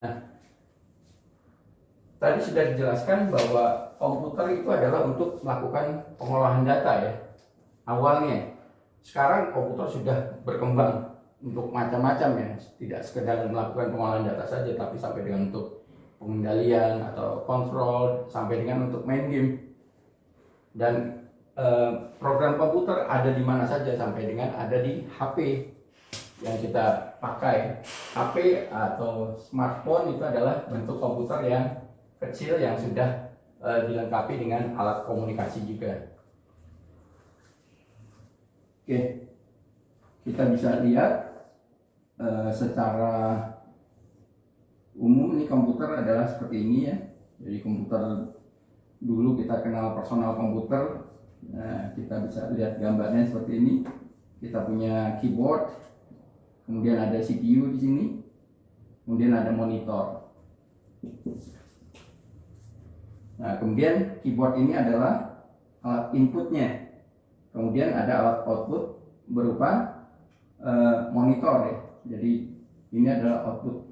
Nah, tadi sudah dijelaskan bahwa komputer itu adalah untuk melakukan pengolahan data ya, awalnya. Sekarang komputer sudah berkembang untuk macam-macam ya, tidak sekedar melakukan pengolahan data saja, tapi sampai dengan untuk pengendalian atau kontrol, sampai dengan untuk main game. Dan program komputer ada di mana saja, sampai dengan ada di HP yang kita pakai. HP atau smartphone itu adalah bentuk komputer yang kecil yang sudah dilengkapi dengan alat komunikasi juga. Oke, kita bisa lihat secara umum ini komputer adalah seperti ini ya. Jadi komputer dulu kita kenal personal komputer. Nah, kita bisa lihat gambarnya seperti ini. Kita punya keyboard, kemudian ada CPU di sini, kemudian ada monitor. Nah, kemudian keyboard ini adalah alat inputnya, kemudian ada alat output berupa monitor ya. Jadi ini adalah output.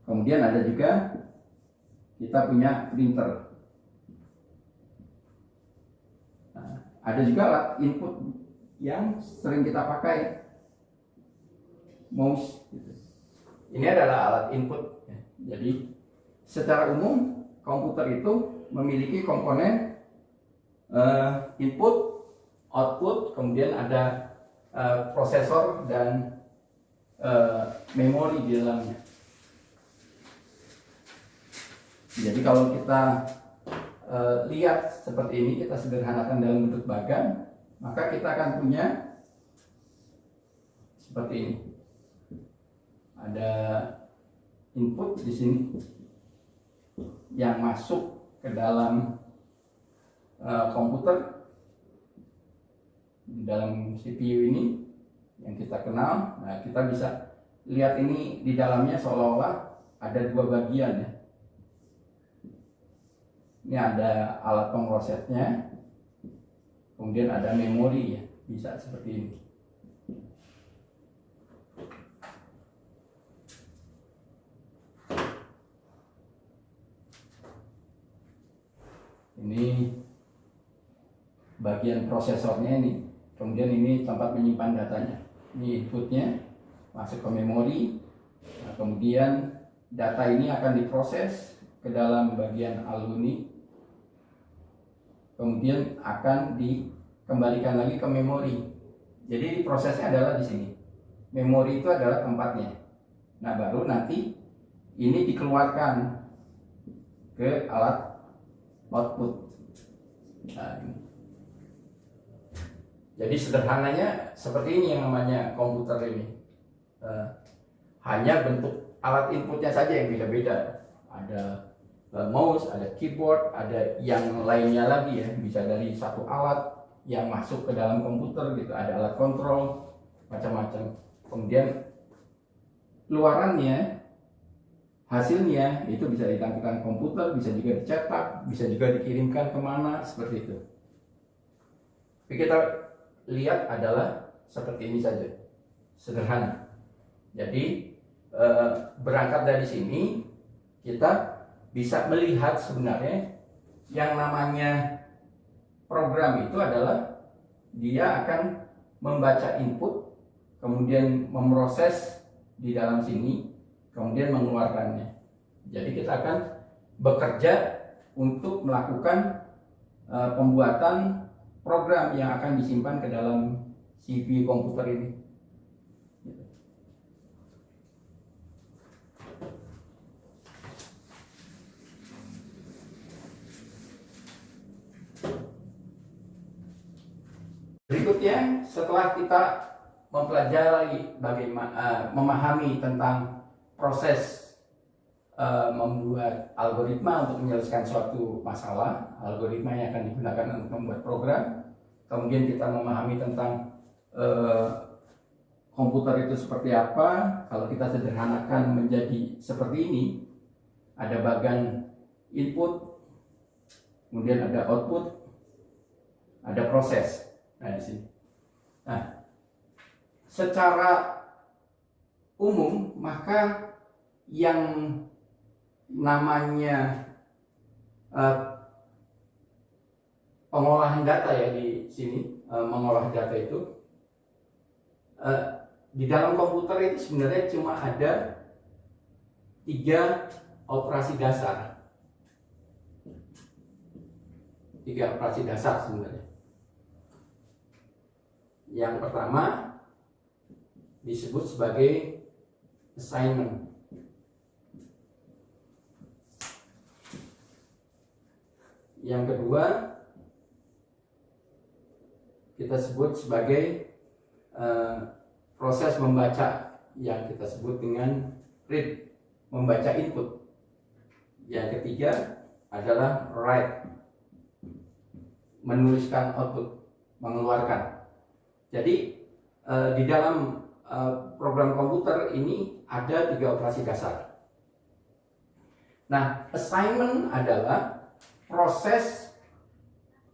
Kemudian ada juga kita punya printer. Nah, ada juga alat input yang sering kita pakai, mouse. Ini adalah alat input. Jadi secara umum komputer itu memiliki komponen input, output, kemudian ada prosesor dan memori di dalamnya. Jadi kalau kita lihat seperti ini, kita sederhanakan dalam bentuk bagan, maka kita akan punya seperti ini. Ada input di sini yang masuk ke dalam komputer, di dalam CPU ini yang kita kenal. Nah, kita bisa lihat ini di dalamnya seolah-olah ada dua bagian ya. Ini ada alat pemrosetnya, kemudian ada memori ya, bisa seperti ini. Ini bagian prosesornya ini, kemudian ini tempat menyimpan datanya. Ini inputnya masuk ke memori. Nah, kemudian data ini akan diproses ke dalam bagian alumni, kemudian akan dikembalikan lagi ke memori. Jadi prosesnya adalah di sini. Memori itu adalah tempatnya. Nah, baru nanti ini dikeluarkan ke alat output. Nah, ini. Jadi sederhananya seperti ini yang namanya komputer ini. Hanya bentuk alat inputnya saja yang beda-beda. Ada mouse, ada keyboard, ada yang lainnya lagi ya, bisa dari satu alat yang masuk ke dalam komputer gitu, ada alat kontrol macam-macam. Kemudian luarannya, hasilnya itu bisa ditampilkan komputer, bisa juga dicetak, bisa juga dikirimkan kemana, seperti itu. Tapi kita lihat adalah seperti ini saja, sederhana. Jadi berangkat dari sini kita bisa melihat sebenarnya yang namanya program itu adalah dia akan membaca input, kemudian memproses di dalam sini, kemudian mengeluarkannya. Jadi kita akan bekerja untuk melakukan pembuatan program yang akan disimpan ke dalam CPU komputer ini. Berikutnya, setelah kita mempelajari bagaimana memahami tentang proses membuat algoritma untuk menyelesaikan suatu masalah, algoritma yang akan digunakan untuk membuat program, kemudian kita memahami tentang komputer itu seperti apa. Kalau kita sederhanakan menjadi seperti ini, ada bagian input, kemudian ada output, ada proses. Nah, di sini. Nah, secara umum maka yang namanya pengolahan data ya di sini, mengolah data itu di dalam komputer itu sebenarnya cuma ada 3 operasi dasar. 3 operasi dasar sebenarnya. Yang pertama disebut sebagai assignment. Yang kedua kita sebut sebagai proses membaca, yang kita sebut dengan read, membaca input. Yang ketiga adalah write, menuliskan output, mengeluarkan. Jadi di dalam program komputer ini ada 3 operasi dasar. Nah, assignment adalah proses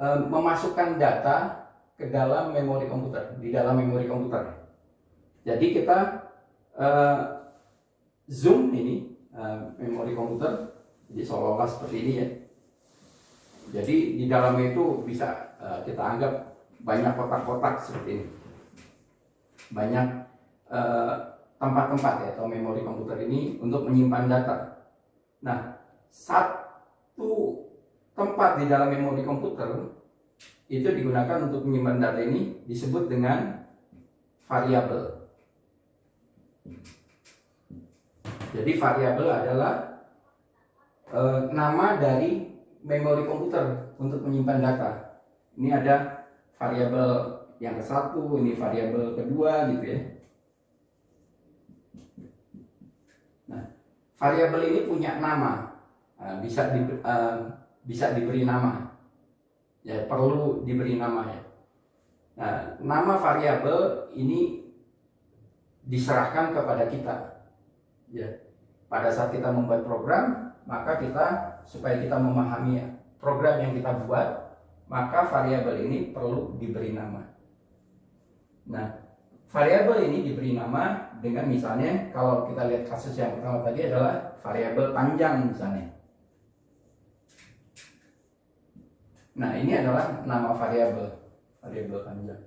memasukkan data ke dalam memori komputer, di dalam memori komputer. Jadi kita zoom ini memori komputer, jadi seolah-olah seperti ini ya. Jadi di dalamnya itu bisa kita anggap banyak kotak-kotak seperti ini, banyak tempat-tempat ya, atau memori komputer ini untuk menyimpan data. Nah, satu tempat di dalam memori komputer itu digunakan untuk menyimpan data ini disebut dengan variabel. Jadi variabel adalah nama dari memori komputer untuk menyimpan data. Ini ada variabel yang ke-1, ini variabel kedua gitu ya. Nah, variabel ini punya nama, bisa diberi nama. Ya, perlu diberi nama ya. Nah, nama variabel ini diserahkan kepada kita. Ya, pada saat kita membuat program, maka supaya kita memahami program yang kita buat, maka variabel ini perlu diberi nama. Nah, variabel ini diberi nama dengan misalnya, kalau kita lihat kasus yang pertama tadi adalah variabel panjang misalnya. Nah, ini adalah nama variabel panjang.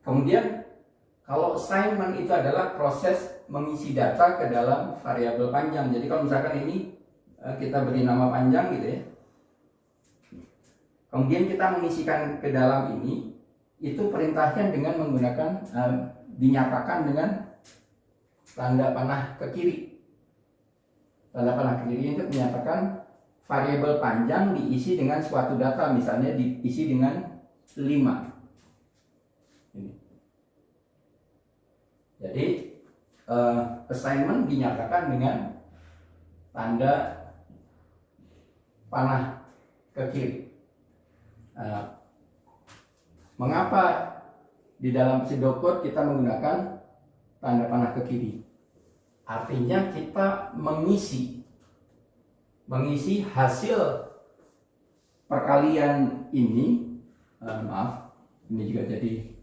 Kemudian kalau assignment itu adalah proses mengisi data ke dalam variabel panjang. Jadi kalau misalkan ini kita beri nama panjang gitu ya. Kemudian kita mengisikan ke dalam ini, itu perintahnya dengan menggunakan dinyatakan dengan tanda panah ke kiri. Tanda panah ke kiri itu menyatakan variabel panjang diisi dengan suatu data, misalnya diisi dengan 5. Ini. Jadi assignment dinyatakan dengan tanda panah ke kiri. Mengapa di dalam pseudocode kita menggunakan tanda panah ke kiri? Artinya kita mengisi hasil perkalian ini. Maaf, ini juga jadi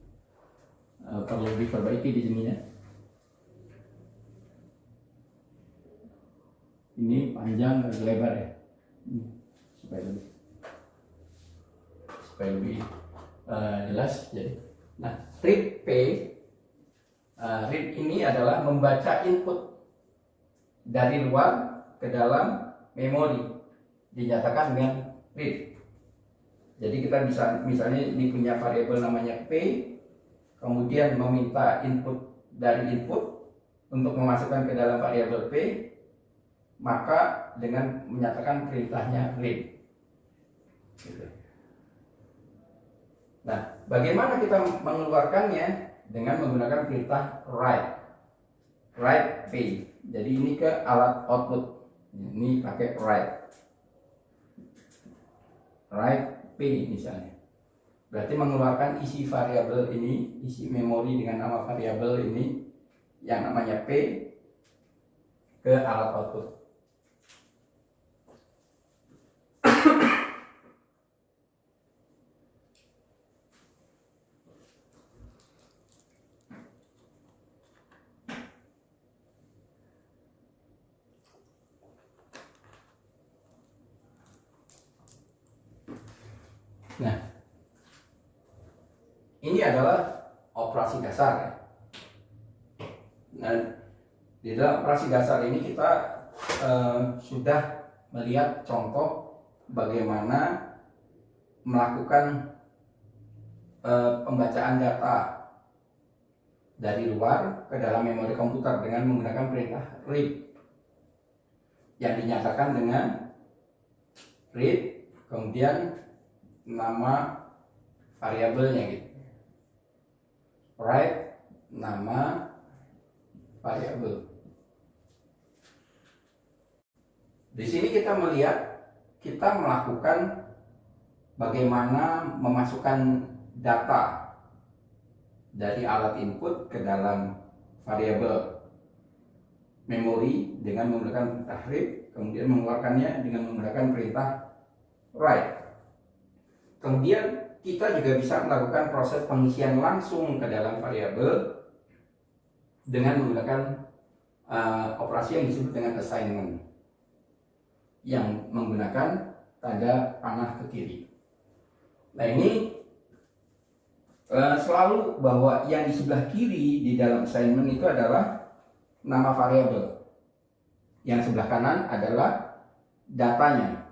perlu diperbaiki di sini ya. Ini panjang dan lebar ya, supaya lebih jelas. Jadi, nah, read P, read ini adalah membaca input dari luar ke dalam memori, dinyatakan dengan read. Jadi kita bisa, misalnya ini punya variabel namanya P, kemudian meminta input dari input untuk memasukkan ke dalam variabel P, maka dengan menyatakan perintahnya read. Gitu. Nah, bagaimana kita mengeluarkannya? Dengan menggunakan perintah write P. Jadi ini ke alat output. Ini pakai write P misalnya. Berarti mengeluarkan isi variabel ini, isi memori dengan nama variabel ini yang namanya P ke alat output. Nah, ini adalah operasi dasar ya. Nah, di dalam operasi dasar ini kita sudah melihat contoh bagaimana melakukan pembacaan data dari luar ke dalam memori komputer dengan menggunakan perintah read yang dinyatakan dengan read kemudian nama variabelnya gitu. Write nama variabel. Di sini kita melihat kita melakukan bagaimana memasukkan data dari alat input ke dalam variabel memori dengan menggunakan perintah read, kemudian mengeluarkannya dengan menggunakan perintah write. Kemudian kita juga bisa melakukan proses pengisian langsung ke dalam variabel dengan menggunakan operasi yang disebut dengan assignment yang menggunakan tanda panah ke kiri. Nah, ini selalu bahwa yang di sebelah kiri di dalam assignment itu adalah nama variabel, yang sebelah kanan adalah datanya.